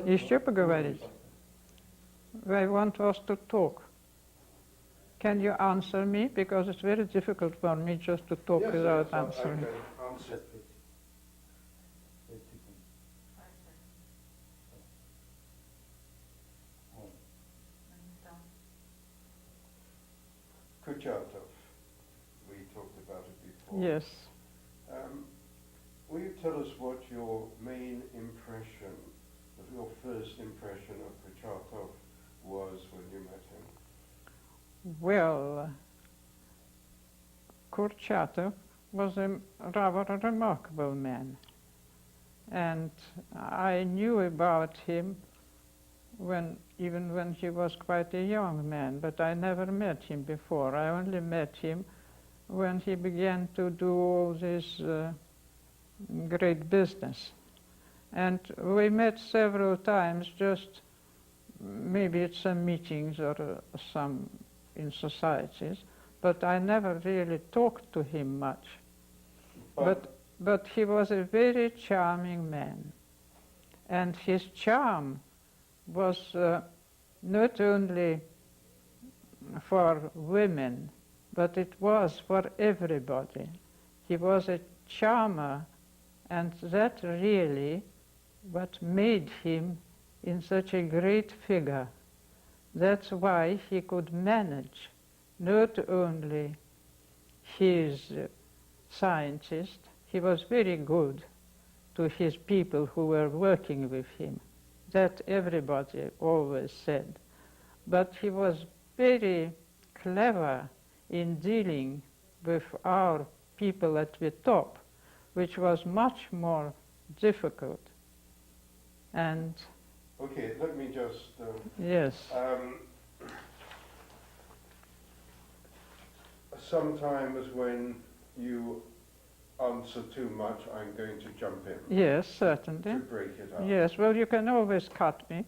Еще поговорить? I want us to talk. Can you answer me? Because it's very difficult for me just to talk without answering. I can answer. Kurchatov, we talked about it before. Yes. Will you tell us what your main impression, your first impression of Kurchatov was when you met him? Well, Kurchatov was a rather remarkable man, and I knew about him even when he was quite a young man, but I never met him before. I only met him when he began to do all this great business. And we met several times, just maybe at some meetings or some in societies, but I never really talked to him much. But he was a very charming man, and his charm was not only for women, but it was for everybody. He was a charmer, and that really what made him in such a great figure. That's why he could manage not only his scientists, he was very good to his people who were working with him. That everybody always said. But he was very clever in dealing with our people at the top, which was much more difficult. And okay, let me just yes. Sometimes when you answer too much, I'm going to jump in. Yes, certainly. To break it up. Yes, well, you can always cut me.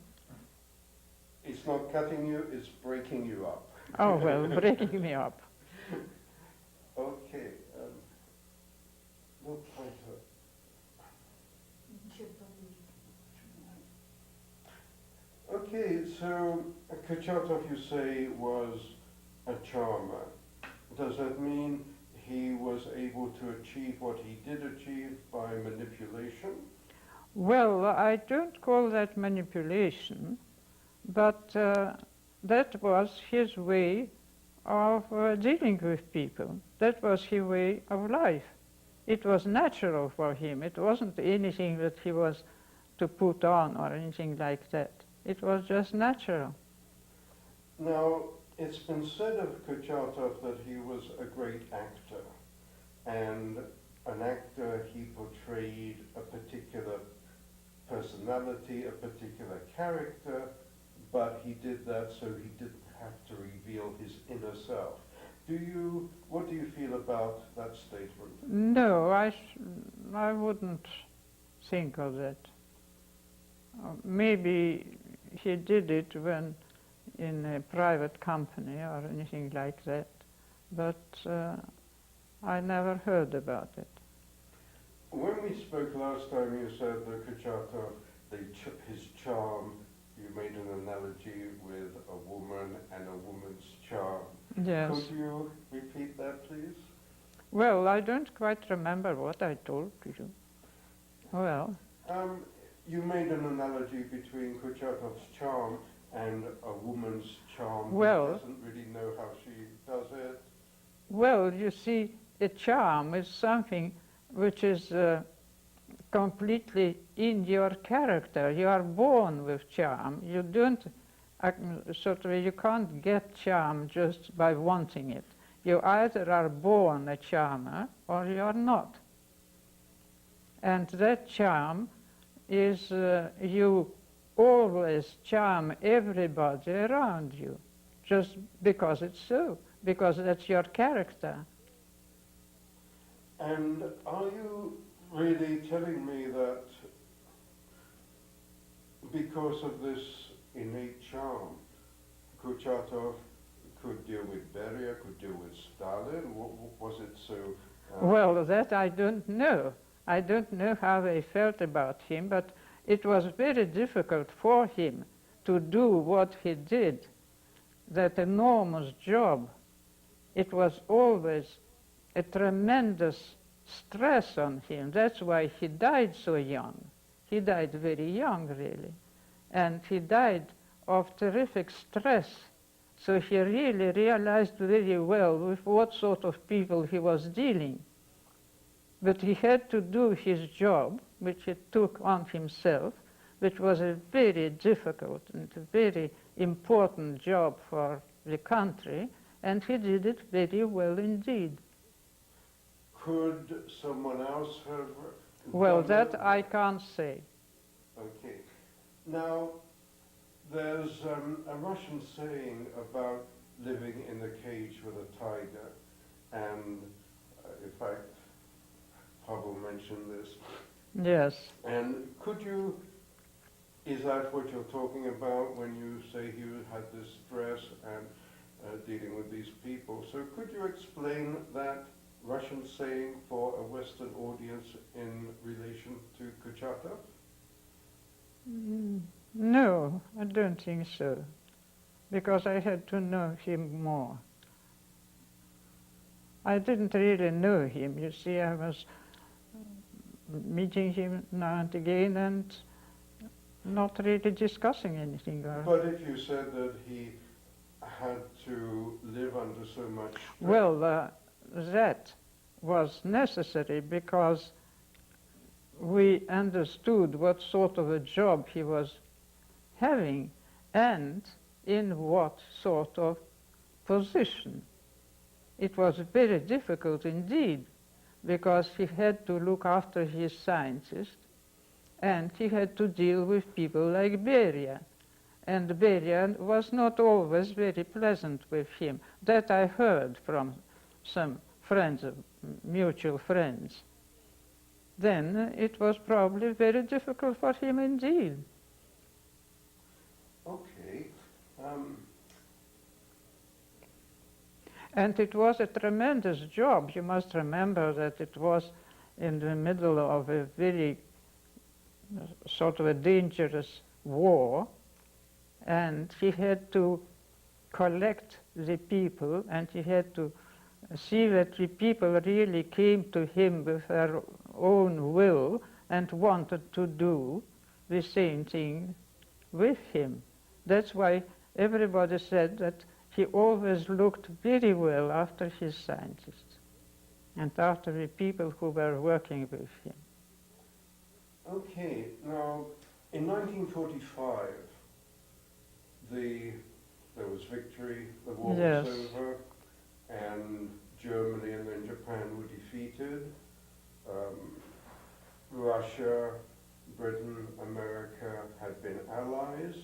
It's not cutting you, it's breaking you up. Oh, well, breaking me up. Okay. We'll try to... Okay, so Kurchatov, you say, was a charmer. Does that mean he was able to achieve what he did achieve by manipulation? Well, I don't call that manipulation, but that was his way of dealing with people. That was his way of life. It was natural for him. It wasn't anything that he was to put on or anything like that. It was just natural. Now, it's been said of Kurchatov that he was a great actor, and an actor, he portrayed a particular personality, a particular character, but he did that so he didn't have to reveal his inner self. What do you feel about that statement? No, I wouldn't think of that. Maybe he did it when in a private company or anything like that, but I never heard about it. When we spoke last time, you said that Kurchatov, his charm, you made an analogy with a woman and a woman's charm. Yes. Could you repeat that, please? Well, I don't quite remember what I told you. Well. You made an analogy between Kurchatov's charm and a woman's charm. Well, who doesn't really know how she does it. Well, you see, a charm is something which is completely in your character. You are born with charm. You don't, you can't get charm just by wanting it. You either are born a charmer or you are not. And that charm is you always charm everybody around you, just because it's so, because that's your character. And are you really telling me that because of this innate charm, Kurchatov could deal with Beria, could deal with Stalin? Was it so? Well, that I don't know. I don't know how they felt about him, but it was very difficult for him to do what he did, that enormous job. It was always a tremendous stress on him. That's why he died so young. He died very young, really. And he died of terrific stress. So he really realized very well with what sort of people he was dealing. But he had to do his job, which he took on himself, which was a very difficult and a very important job for the country, and he did it very well indeed. Could someone else have Well, done that it? I can't say. Okay. Now, there's a Russian saying about living in a cage with a tiger, and in fact, Pavel mentioned this. Yes. And is that what you're talking about when you say he had this stress and dealing with these people? So could you explain that Russian saying for a Western audience in relation to Kurchatov? No, I don't think so, because I had to know him more. I didn't really know him. You see, I was meeting him now and again and not really discussing anything. But if you said that he had to live under so much stress... Well, that was necessary because we understood what sort of a job he was having and in what sort of position. It was very difficult indeed, because he had to look after his scientists and he had to deal with people like Beria. And Beria was not always very pleasant with him. That I heard from some friends, mutual friends. Then it was probably very difficult for him indeed. Okay. And it was a tremendous job. You must remember that it was in the middle of a very sort of a dangerous war, and he had to collect the people, and he had to see that the people really came to him with their own will and wanted to do the same thing with him. That's why everybody said that he always looked very well after his scientists and after the people who were working with him. Okay, now in 1945, there was victory, the war Yes. was over, and Germany and then Japan were defeated. Russia, Britain, America had been allies.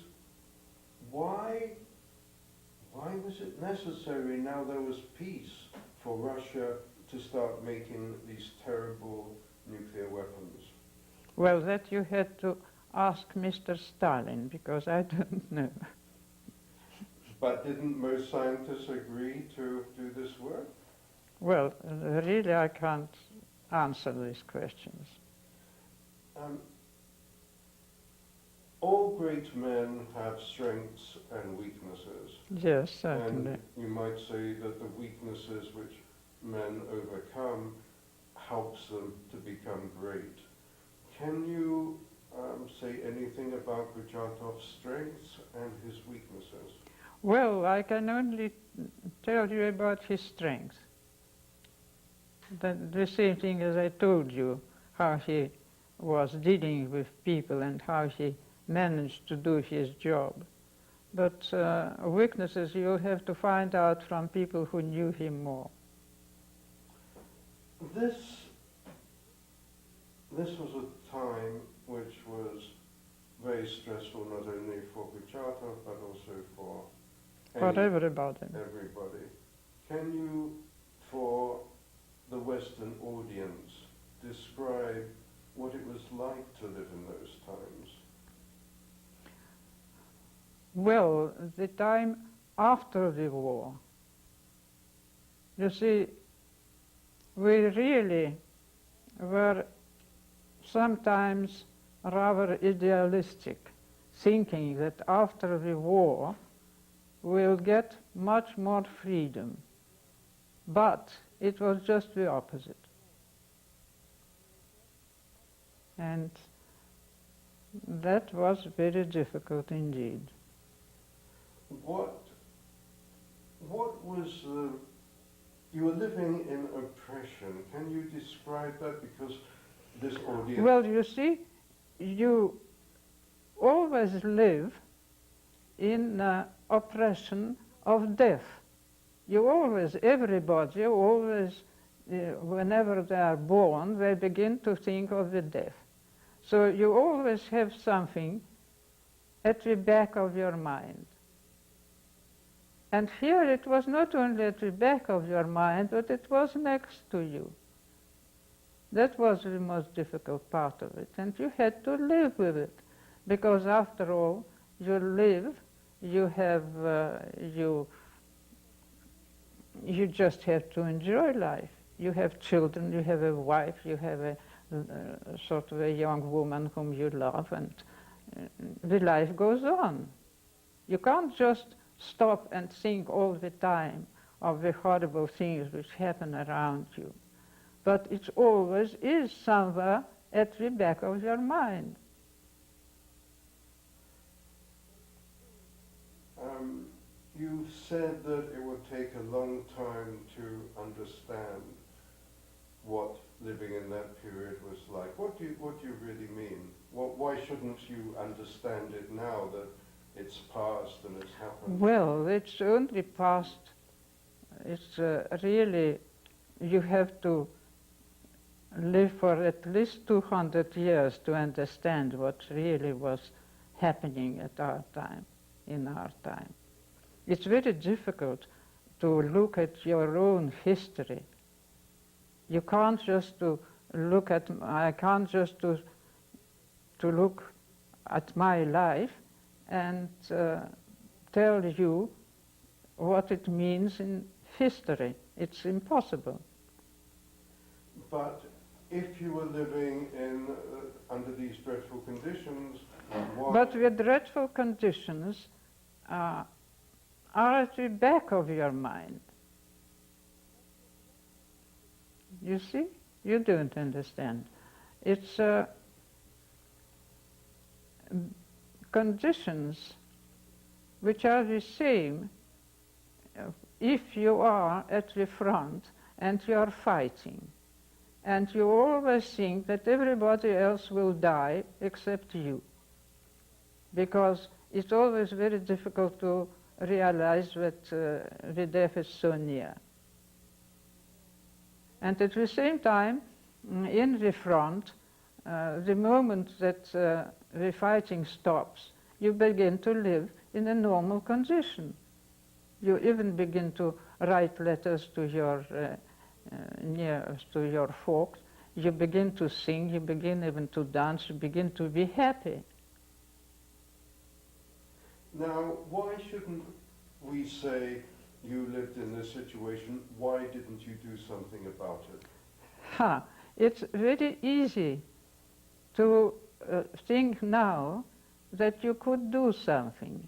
Why was it necessary, now there was peace, for Russia to start making these terrible nuclear weapons? Well, that you had to ask Mr. Stalin, because I don't know. But didn't most scientists agree to do this work? Well, really I can't answer these questions. All great men have strengths and weaknesses. Yes, certainly. And you might say that the weaknesses which men overcome helps them to become great. Can you say anything about Kurchatov's strengths and his weaknesses? Well, I can only tell you about his strength. The same thing as I told you, how he was dealing with people and how he managed to do his job. But weaknesses you'll have to find out from people who knew him more. This was a time which was very stressful, not only for Kurchatov, but also for everybody. everybody. Can you, for the Western audience, describe what it was like to live in those times? Well, the time after the war, you see, we really were sometimes rather idealistic, thinking that after the war we'll get much more freedom. But it was just the opposite. And that was very difficult indeed. What was you were living in oppression. Can you describe that? Because this audience... Well, you see, you always live in oppression of death. You always, everybody always, whenever they are born, they begin to think of the death. So you always have something at the back of your mind. And here it was not only at the back of your mind, but it was next to you. That was the most difficult part of it. And you had to live with it. Because after all, you live, you have, you just have to enjoy life. You have children, you have a wife, you have a sort of a young woman whom you love, and the life goes on. You can't just stop and think all the time of the horrible things which happen around you. But it always is somewhere at the back of your mind. You said that it would take a long time to understand what living in that period was like. What do you really mean? Why shouldn't you understand it now that it's past and it's happened? Well, it's only past. It's really, you have to live for at least 200 years to understand what really was happening at our time, in our time. It's very difficult to look at your own history. You can't just look at, I can't just to look at my life and tell you what it means in history. It's impossible. But if you were living in under these dreadful conditions, why? But the dreadful conditions are at the back of your mind. You see? You don't understand. It's conditions which are the same if you are at the front and you are fighting. And you always think that everybody else will die except you. Because it's always very difficult to realize that the death is so near. And at the same time, in the front, the moment that the fighting stops, you begin to live in a normal condition. You even begin to write letters to your to your folks. You begin to sing, you begin even to dance, you begin to be happy. Now, why shouldn't we say you lived in this situation? Why didn't you do something about it? It's very easy to think now that you could do something,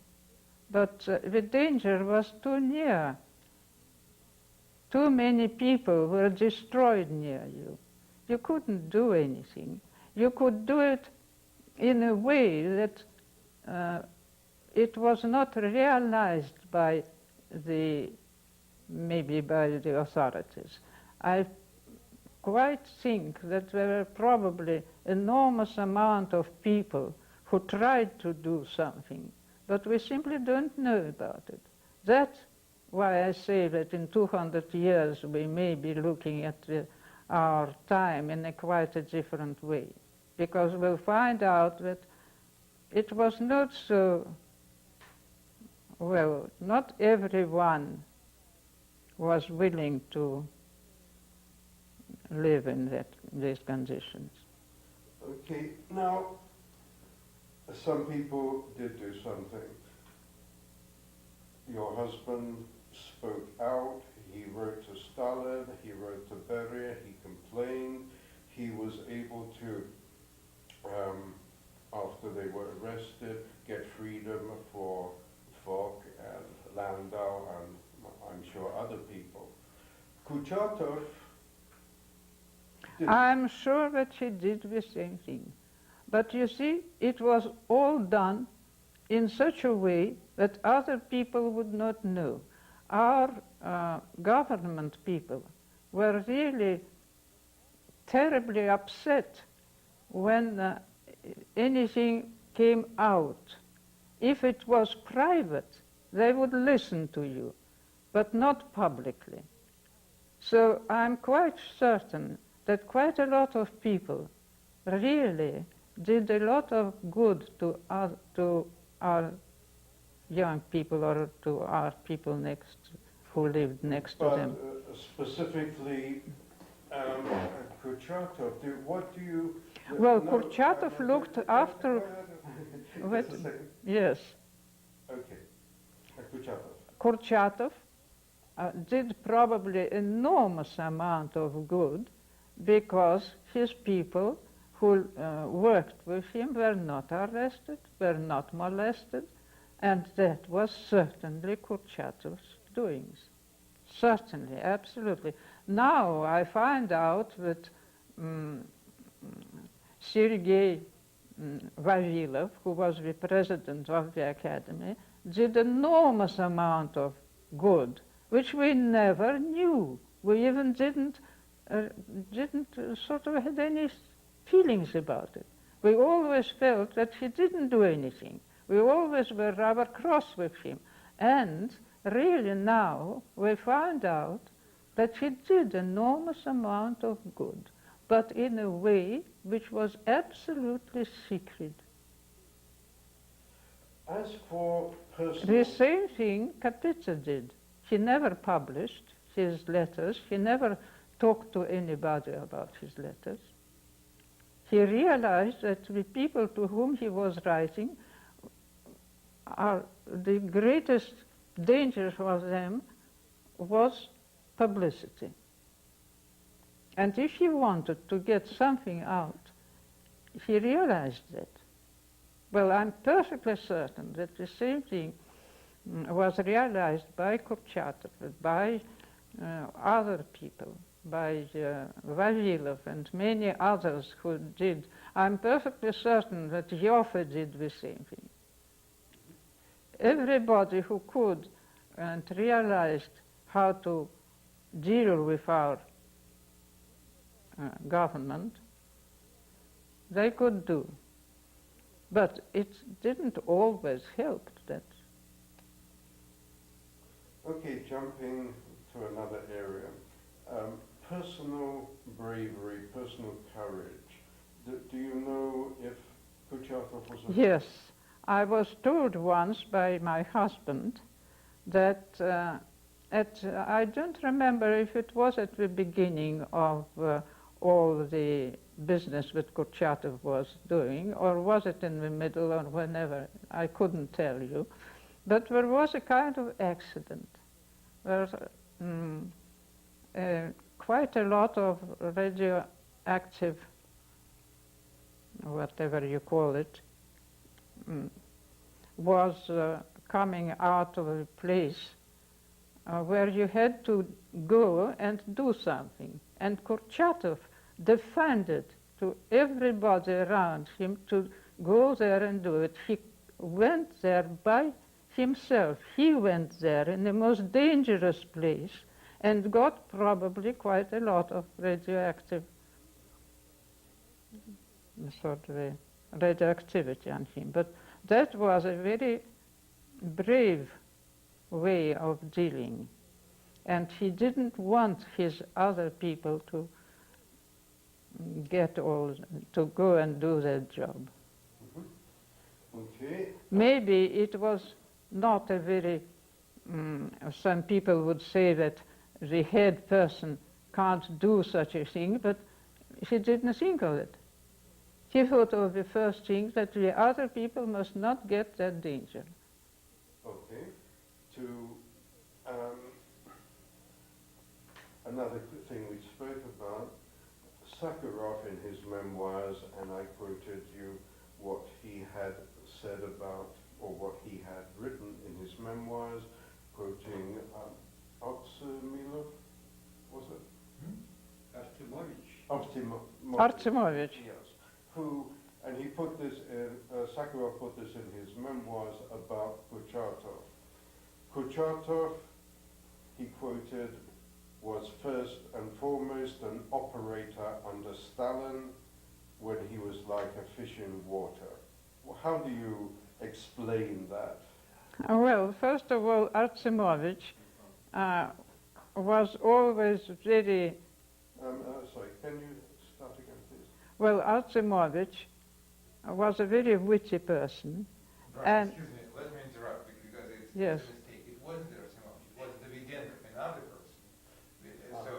but the danger was too near. Too many people were destroyed near you. You couldn't do anything. You could do it in a way that it was not realized by maybe by the authorities. I quite think that there were probably enormous amount of people who tried to do something, but we simply don't know about it. That's why I say that in 200 years we may be looking at our time in a quite a different way, because we'll find out that it was not so, well, not everyone was willing to live in these conditions. Okay, now, some people did do something. Your husband spoke out, he wrote to Stalin, he wrote to Beria, he complained, he was able to after they were arrested, get freedom for Fogg and Landau and I'm sure other people. Kurchatov did. I'm sure that he did the same thing. But you see, it was all done in such a way that other people would not know. Our government people were really terribly upset when anything came out. If it was private, they would listen to you, but not publicly. So I'm quite certain that quite a lot of people really did a lot of good to our young people or to our people who lived next to them. Specifically, Kurchatov, what do you... Well, Kurchatov looked after... Wait a second. Yes. Okay. Kurchatov. Kurchatov did probably enormous amount of good because his people who worked with him were not arrested, were not molested, and that was certainly Kurchatov's doings. Certainly, absolutely. Now I find out that Sergei Vavilov, who was the president of the academy, did enormous amount of good, which we never knew. We even didn't sort of had any feelings about it. We always felt that he didn't do anything. We always were rather cross with him. And really now we find out that he did enormous amount of good, but in a way which was absolutely secret. As for personal... The same thing Kapitsa did. He never published his letters. He never talked to anybody about his letters. He realized that the people to whom he was writing the greatest danger for them was publicity. And if he wanted to get something out, he realized that. Well, I'm perfectly certain that the same thing was realized by Kurchatov, by other people, by Vavilov and many others who did. I'm perfectly certain that Joffe did the same thing. Everybody who could and realized how to deal with our government, they could do. But it didn't always help that. Okay, jumping to another area. Personal bravery, personal courage. Do you know if Kurchatov was a... Yes, I was told once by my husband that I don't remember if it was at the beginning of all the business that Kurchatov was doing, or was it in the middle or whenever, I couldn't tell you. But there was a kind of accident where quite a lot of radioactive, whatever you call it, was coming out of a place where you had to go and do something. And Kurchatov defended to everybody around him to go there and do it. He went there by himself. He went there in the most dangerous place and got probably quite a lot of radioactive radioactivity on him. But that was a very brave way of dealing. And he didn't want his other people to to go and do their job. Okay. Maybe it was not a very, some people would say that the head person can't do such a thing, but he didn't think of it. He thought of the first thing, that the other people must not get that danger. Okay. Another thing we spoke about, Sakharov in his memoirs, and I quoted you, what he had said about, or what he had written in his memoirs, quoting Artsemilov, was it? Artemovich. Artemovich. Yes. Who, and he put this in, Sakharov put this in his memoirs about Kurchatov. Kurchatov, he quoted, was first and foremost an operator under Stalin when he was like a fish in water. How do you explain that? Well, first of all, Artemovich was always very, Sorry, can you start again, please? well, Artemovich was a very witty person. Right, And- excuse me, let me interrupt because it's Yes. a mistake. It wasn't Gerasimov, it was Davydenko, another person. So,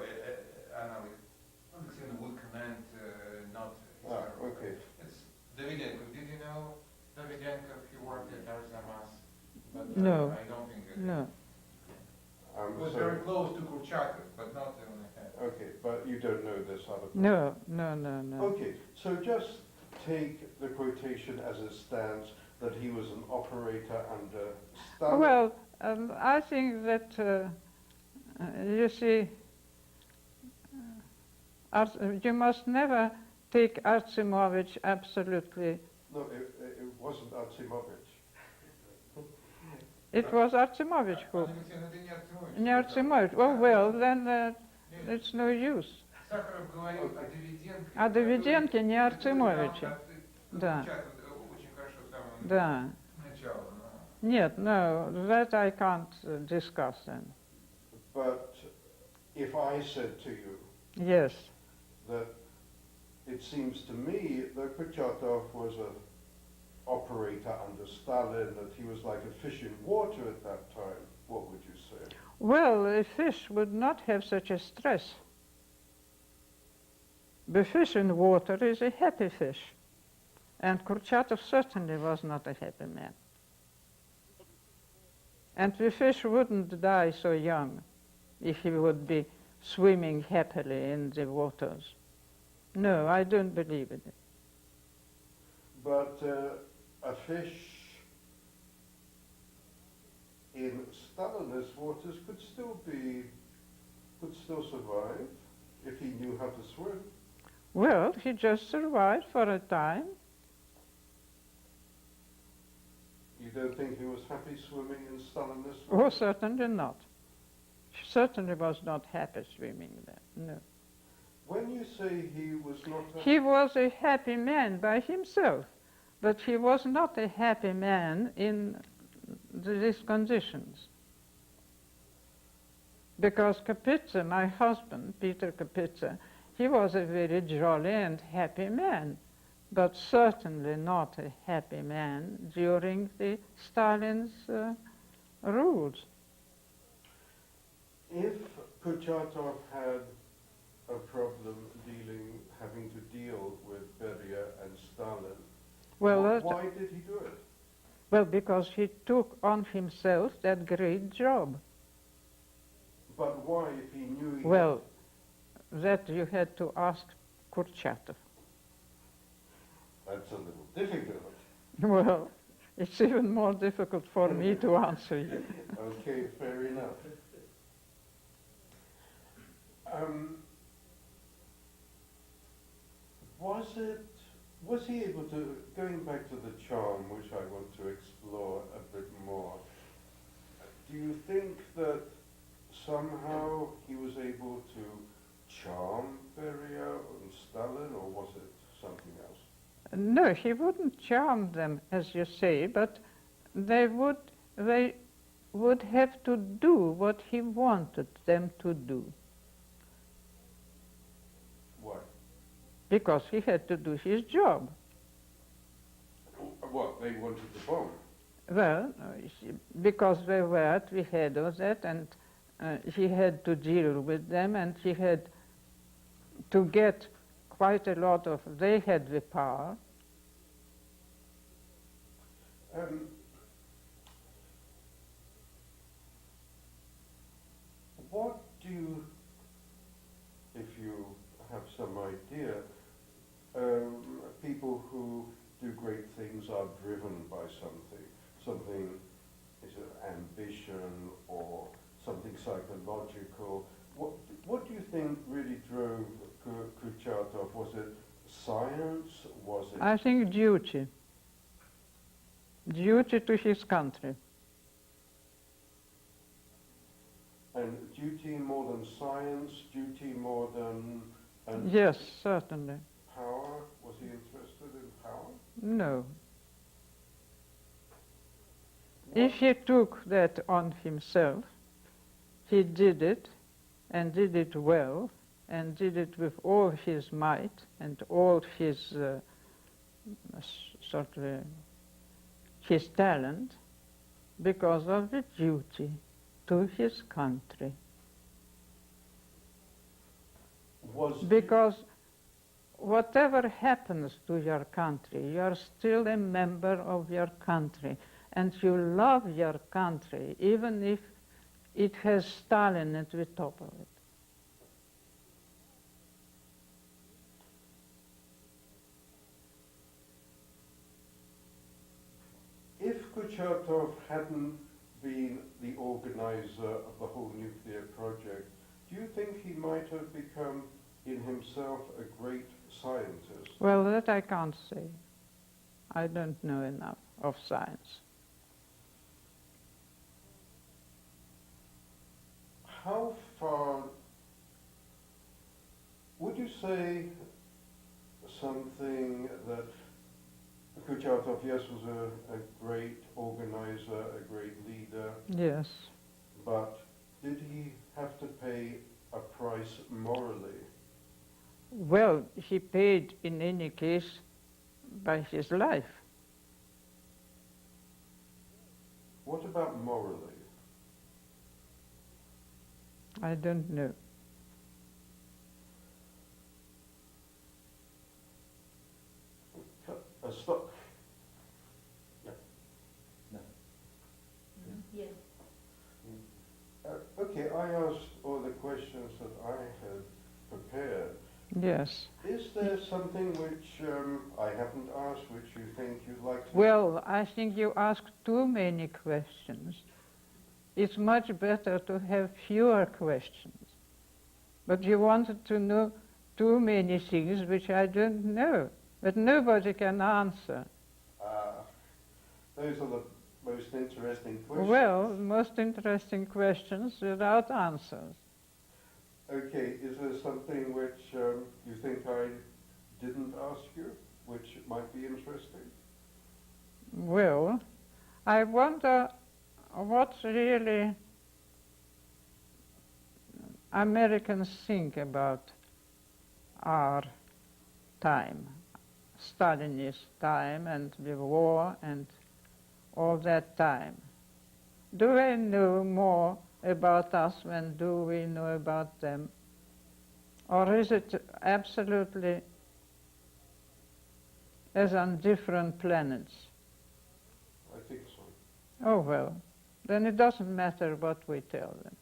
Alexander would comment not his Okay. It's Davydenko. Did you know Davydenko? He worked at Arzamas, but No. I don't think that. No. He was very close to Kurchatov, but not on the head. Okay, but you don't know this other person? No, no, no, no. Okay, so just take the quotation as it stands, that he was an operator under Stalin. Well, I think that, you see, you must never take Artemovich absolutely. No, it wasn't Artemovich. It was Artemovich who. Alexander, это не Artemovich. Не Artemovich. Oh, well, then Нет. it's no use. Сахаров говорил о Давиденко. О Давиденко, не Артемовиче. Да. Очень хорошо с самого Да. начала. Нет, no, that I can't discuss then. But if I said to you Yes. that it seems to me that Kurchatov was an operator under Stalin, that he was like a fish in water at that time, what would you say? Well, a fish would not have such a stress. The fish in water is a happy fish. And Kurchatov certainly was not a happy man. And the fish wouldn't die so young if he would be swimming happily in the waters. No, I don't believe in it. But a fish in Stalinist waters could still survive if he knew how to swim. Well, he just survived for a time. You don't think he was happy swimming in Stalinist Oh, waters? certainly not. He certainly was not happy swimming there, no. When you say he was not He was a happy man by himself, but he was not a happy man in these conditions. Because Kapitsa, my husband, Peter Kapitsa, he was a very jolly and happy man, but certainly not a happy man during the Stalin's rules. If Kurchatov had a problem having to deal with Beria and Stalin, Well, why did he do it? well, because he took on himself that great job. But why, if he knew he Well, that you had to ask Kurchatov. That's a little difficult. Well, it's even more difficult for me to answer you. Okay, fair enough. Was he able to, going back to the charm, which I want to explore a bit more, do you think that somehow he was able to charm Beria and Stalin, or was it something else? No, he wouldn't charm them, as you say, but they would have to do what he wanted them to do, Why? because he had to do his job. What, they wanted the bomb? Well, because they were at the head of that, and he had to deal with them, and he had to get quite a lot of, they had the power. What do you, if you have some idea, people who do great things are driven by something is it ambition or something psychological. What do you think really drove Kurchatov? Was it science? Was it I think duty. Duty to his country. and duty more than science? Duty more than Yes, certainly. power? Was he interested in power? No. If he took that on himself, he did it, and did it well, and did it with all his might and all his his talent, because of the duty to his country. Was Because whatever happens to your country, you are still a member of your country, and you love your country, even if it has Stalin at the top of it. If Kurchatov hadn't been the organizer of the whole nuclear project, do you think he might have become in himself a great scientist? Well, that I can't say. I don't know enough of science. How far would you say something that Kurchatov, yes, was a great organizer, a great leader, Yes. but did he have to pay a price morally? Well, he paid in any case by his life. What about morally? I don't know. Stop. Yes. Okay, I asked all the questions that I had prepared. Yes. Is there something which I haven't asked, which you think you'd like to? Well, I think you asked too many questions. It's much better to have fewer questions. But you wanted to know too many things which I don't know, but nobody can answer. Those are the most interesting questions. Well, most interesting questions without answers. Okay, is there something which you think I didn't ask you, which might be interesting? Well, I wonder what really Americans think about our time, Stalinist time and the war and all that time. Do they know more about us than do we know about them? Or is it absolutely as on different planets? I think so. Oh, well, then it doesn't matter what we tell them.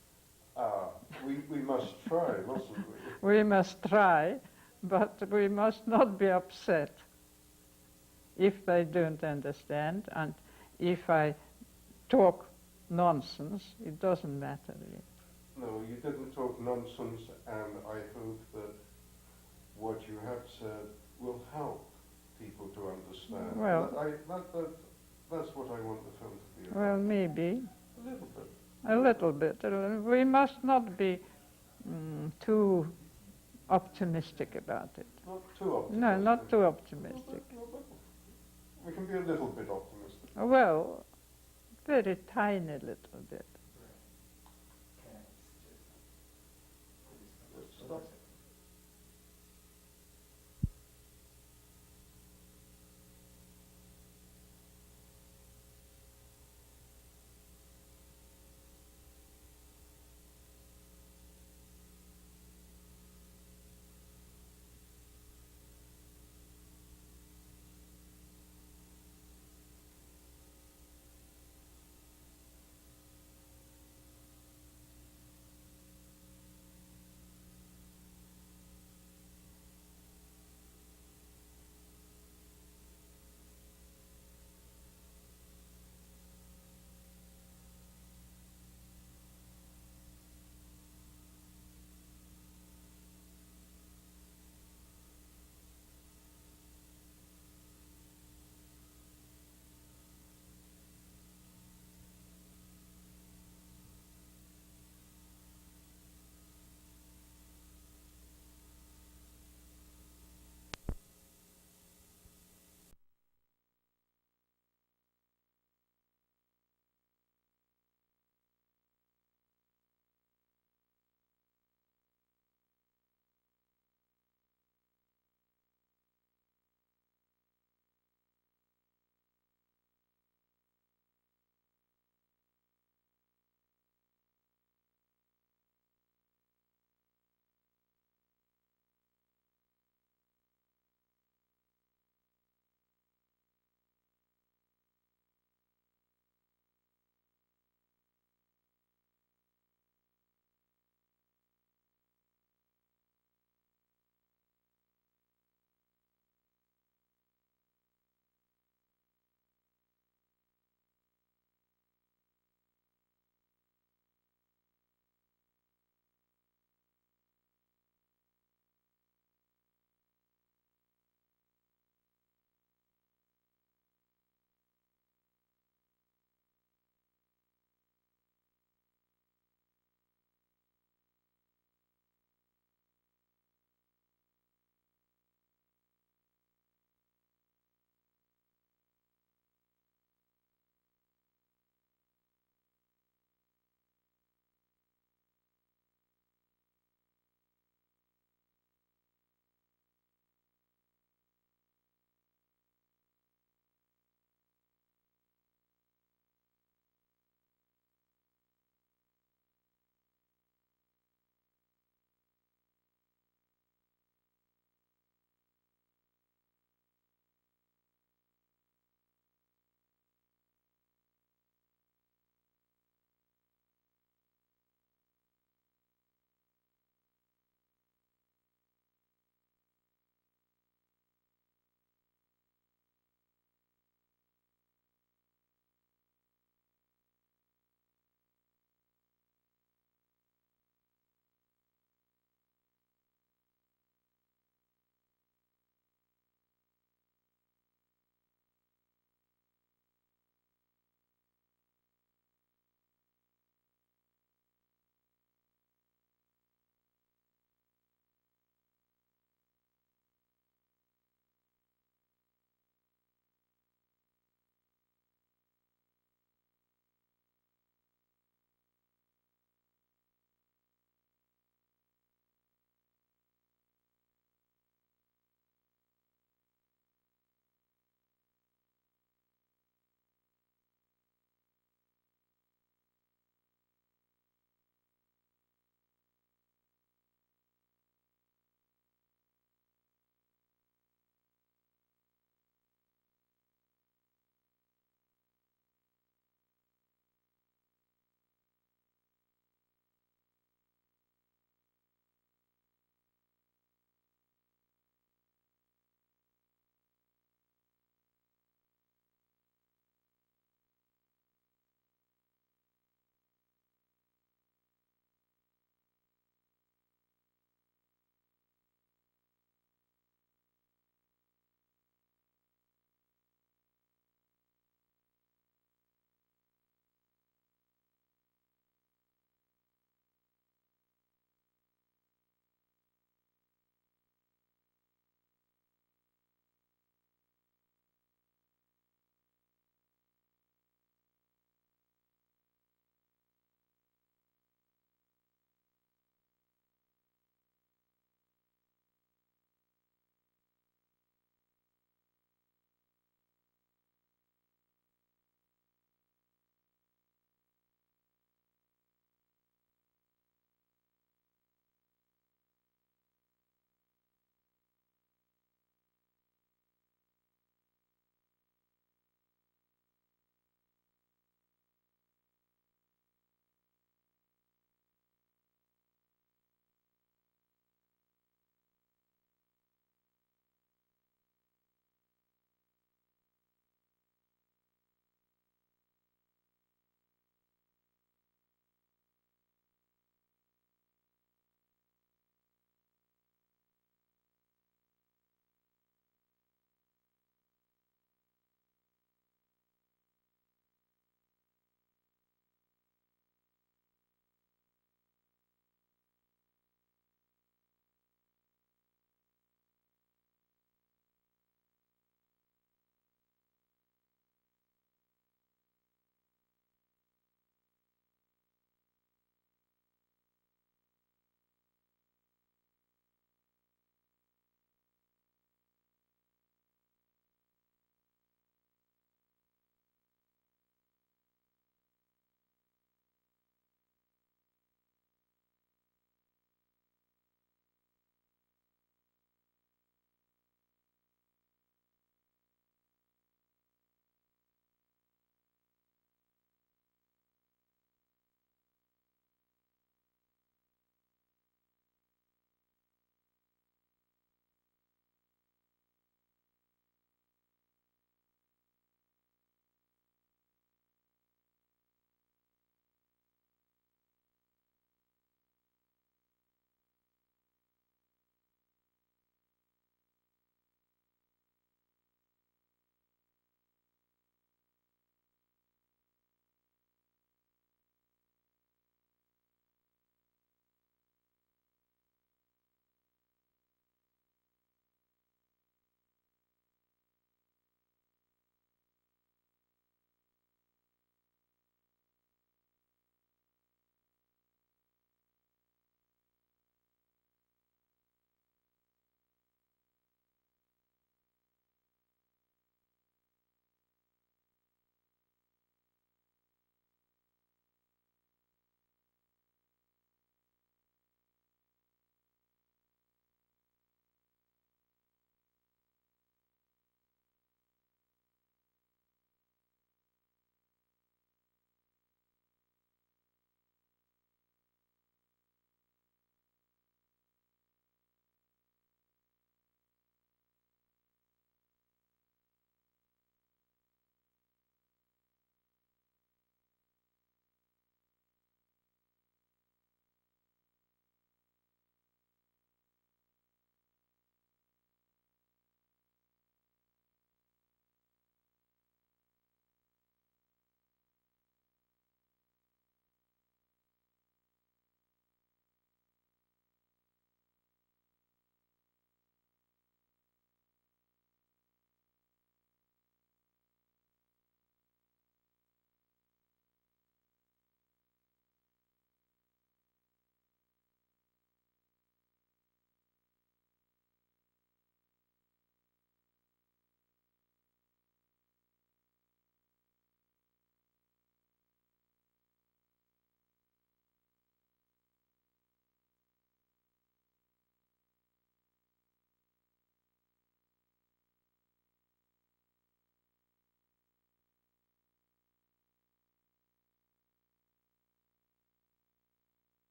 We must try, mustn't we? We must try, but we must not be upset if they don't understand, and if I talk nonsense, it doesn't matter really. No, you didn't talk nonsense, and I hope that what you have said will help people to understand. Well, that's what I want the film to be about. Well, maybe A little bit. a little bit. We must not be too optimistic about it. Not too optimistic. No, not too optimistic. We can be a little bit optimistic. Well, very tiny little bit.